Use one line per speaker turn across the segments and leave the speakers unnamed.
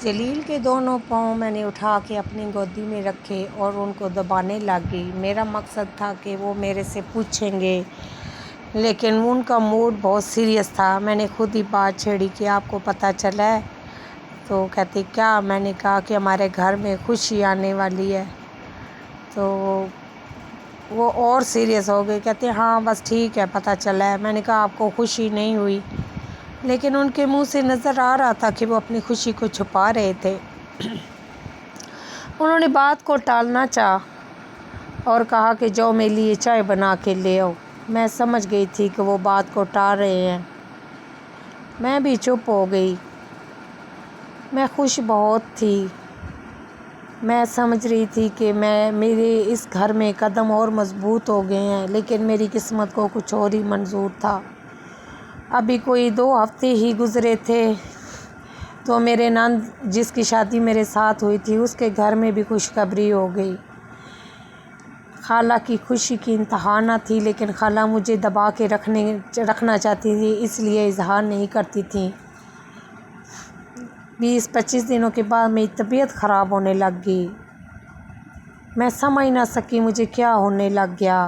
جلیل کے دونوں پاؤں میں نے اٹھا کے اپنی گودی میں رکھے اور ان کو دبانے لگ گئی۔ میرا مقصد تھا کہ وہ میرے سے پوچھیں گے، لیکن ان کا موڈ بہت سیریس تھا۔ میں نے خود ہی بات چھیڑی کہ آپ کو پتہ چلا ہے؟ تو کہتے کیا؟ میں نے کہا کہ ہمارے گھر میں خوشی آنے والی ہے۔ تو وہ اور سیریس ہو گئے، کہتے ہاں بس ٹھیک ہے، پتہ چلا ہے۔ میں نے کہا آپ کو خوشی نہیں ہوئی، لیکن ان کے منہ سے نظر آ رہا تھا کہ وہ اپنی خوشی کو چھپا رہے تھے۔ انہوں نے بات کو ٹالنا چاہا اور کہا کہ جاؤ میرے لیے چائے بنا کے لے آؤ۔ میں سمجھ گئی تھی کہ وہ بات کو ٹال رہے ہیں۔ میں بھی چپ ہو گئی۔ میں خوش بہت تھی۔ میں سمجھ رہی تھی کہ میرے اس گھر میں قدم اور مضبوط ہو گئے ہیں، لیکن میری قسمت کو کچھ اور ہی منظور تھا۔ ابھی کوئی 2 ہفتے ہی گزرے تھے تو میرے نند جس کی شادی میرے ساتھ ہوئی تھی اس کے گھر میں بھی خوشخبری ہو گئی۔ خالہ کی خوشی کی انتہا نہ تھی، لیکن خالہ مجھے دبا کے رکھنا چاہتی تھی، اس لیے اظہار نہیں کرتی تھیں۔ 20-25 دنوں کے بعد میری طبیعت خراب ہونے لگ گئی۔ میں سمجھ نہ سکی مجھے کیا ہونے لگ گیا۔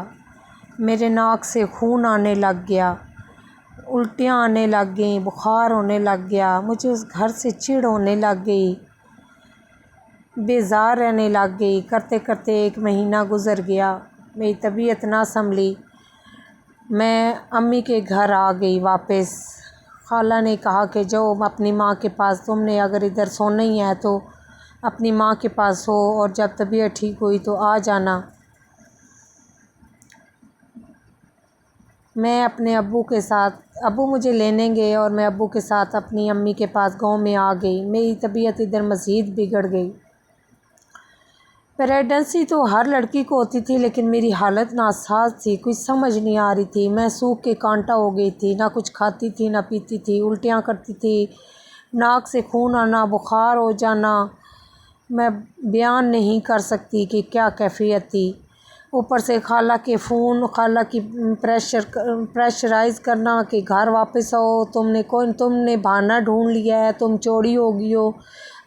میرے ناک سے خون آنے لگ گیا، الٹیاں آنے لگ گئیں، بخار ہونے لگ گیا۔ مجھے اس گھر سے چڑ ہونے لگ گئی، بیزار رہنے لگ گئی۔ کرتے کرتے 1 مہینہ گزر گیا، میری طبیعت نہ سنبھلی۔ میں امی کے گھر آ گئی واپس۔ خالہ نے کہا کہ جاؤ اپنی ماں کے پاس، تم نے اگر ادھر سونا ہی ہے تو اپنی ماں کے پاس سو، اور جب طبیعت ٹھیک ہوئی تو آ جانا۔ میں اپنے ابو مجھے لینے گئے اور میں ابو کے ساتھ اپنی امی کے پاس گاؤں میں آ گئی۔ میری طبیعت ادھر مزید بگڑ گئی۔ پریگننسی تو ہر لڑکی کو ہوتی تھی، لیکن میری حالت ناساز تھی، کچھ سمجھ نہیں آ رہی تھی۔ میں سوکھ کے کانٹا ہو گئی تھی، نہ کچھ کھاتی تھی نہ پیتی تھی، الٹیاں کرتی تھی، ناک سے خون آنا، بخار ہو جانا۔ میں بیان نہیں کر سکتی کہ کیا کیفیت تھی۔ اوپر سے خالہ کے فون، خالہ کی پریشرائز کرنا کہ گھر واپس آؤ، تم نے بہانہ ڈھونڈ لیا ہے، تم چوری ہو گئی ہو،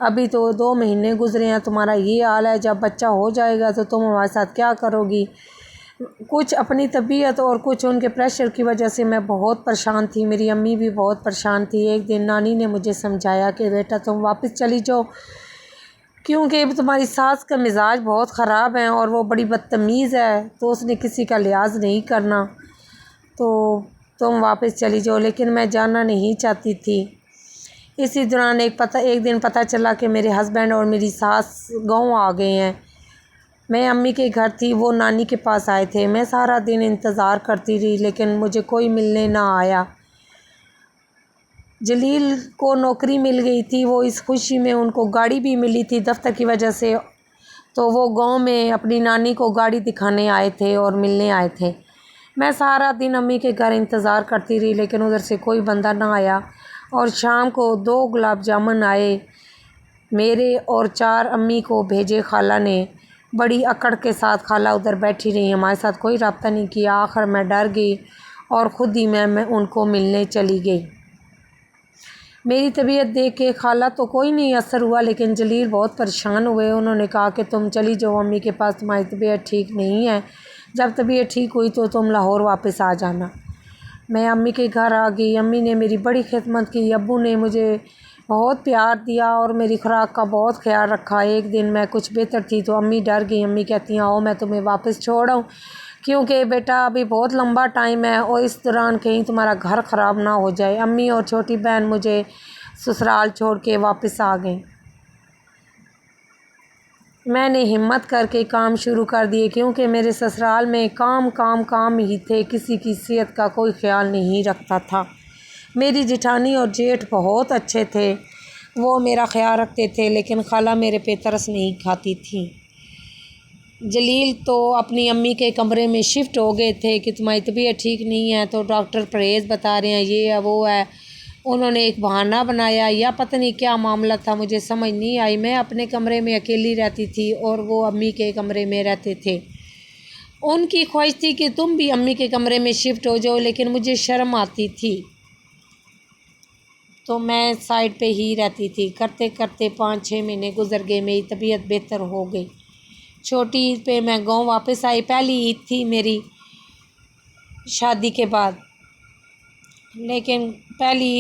ابھی تو 2 مہینے گزرے ہیں، تمہارا یہ حال ہے، جب بچہ ہو جائے گا تو تم ہمارے ساتھ کیا کرو گی۔ کچھ اپنی طبیعت اور کچھ ان کے پریشر کی وجہ سے میں بہت پریشان تھی۔ میری امی بھی بہت پریشان تھی۔ ایک دن نانی نے مجھے سمجھایا کہ بیٹا تم واپس چلی جاؤ، کیونکہ تمہاری ساس کا مزاج بہت خراب ہے اور وہ بڑی بدتمیز ہے، تو اس نے کسی کا لحاظ نہیں کرنا، تو تم واپس چلی جاؤ۔ لیکن میں جانا نہیں چاہتی تھی۔ اسی دوران ایک دن پتہ چلا کہ میرے ہسبینڈ اور میری ساس گاؤں آ گئے ہیں۔ میں امی کے گھر تھی، وہ نانی کے پاس آئے تھے۔ میں سارا دن انتظار کرتی رہی، لیکن مجھے کوئی ملنے نہ آیا۔ جلیل کو نوکری مل گئی تھی، وہ اس خوشی میں ان کو گاڑی بھی ملی تھی دفتر کی وجہ سے، تو وہ گاؤں میں اپنی نانی کو گاڑی دکھانے آئے تھے اور ملنے آئے تھے۔ میں سارا دن امی کے گھر انتظار کرتی رہی، لیکن ادھر سے کوئی بندہ نہ آیا، اور شام کو 2 گلاب جامن آئے، میرے اور 4 امی کو بھیجے خالہ نے۔ بڑی اکڑ کے ساتھ خالہ ادھر بیٹھی رہی، ہمارے ساتھ کوئی رابطہ نہیں کیا۔ آخر میں ڈر گئی اور خود ہی میں ان کو ملنے چلی گئی۔ میری طبیعت دیکھ کے خالہ تو کوئی نہیں اثر ہوا، لیکن جلیل بہت پریشان ہوئے۔ انہوں نے کہا کہ تم چلی جاؤ امی کے پاس، تمہاری طبیعت ٹھیک نہیں ہے، جب طبیعت ٹھیک ہوئی تو تم لاہور واپس آ جانا۔ میں امی کے گھر آ گئی۔ امی نے میری بڑی خدمت کی، ابو نے مجھے بہت پیار دیا اور میری خوراک کا بہت خیال رکھا۔ ایک دن میں کچھ بہتر تھی تو امی ڈر گئی۔ امی کہتی ہیں آؤ میں تمہیں واپس چھوڑ آؤں، کیونکہ بیٹا ابھی بہت لمبا ٹائم ہے اور اس دوران کہیں تمہارا گھر خراب نہ ہو جائے۔ امی اور چھوٹی بہن مجھے سسرال چھوڑ کے واپس آ گئیں۔ میں نے ہمت کر کے کام شروع کر دیے، کیونکہ میرے سسرال میں کام ہی تھے، کسی کی صحت کا کوئی خیال نہیں رکھتا تھا۔ میری جیٹھانی اور جیٹھ بہت اچھے تھے، وہ میرا خیال رکھتے تھے، لیکن خالہ میرے پہ ترس نہیں کھاتی تھیں۔ جلیل تو اپنی امی کے کمرے میں شفٹ ہو گئے تھے کہ تمہاری طبیعت ٹھیک نہیں ہے تو ڈاکٹر پرہیز بتا رہے ہیں، یہ ہے وہ ہے۔ انہوں نے ایک بہانہ بنایا یا پتہ نہیں کیا معاملہ تھا، مجھے سمجھ نہیں آئی۔ میں اپنے کمرے میں اکیلی رہتی تھی اور وہ امی کے کمرے میں رہتے تھے۔ ان کی خواہش تھی کہ تم بھی امی کے کمرے میں شفٹ ہو جاؤ، لیکن مجھے شرم آتی تھی۔ تو میں سائڈ پہ ہی رہتی تھی. کرتے کرتے 5-6 مہینے گزر گئے. میری طبیعت بہتر ہو گئی. چھوٹی عید پہ میں گاؤں واپس آئی. پہلی عید تھی میری شادی کے بعد، لیکن پہلی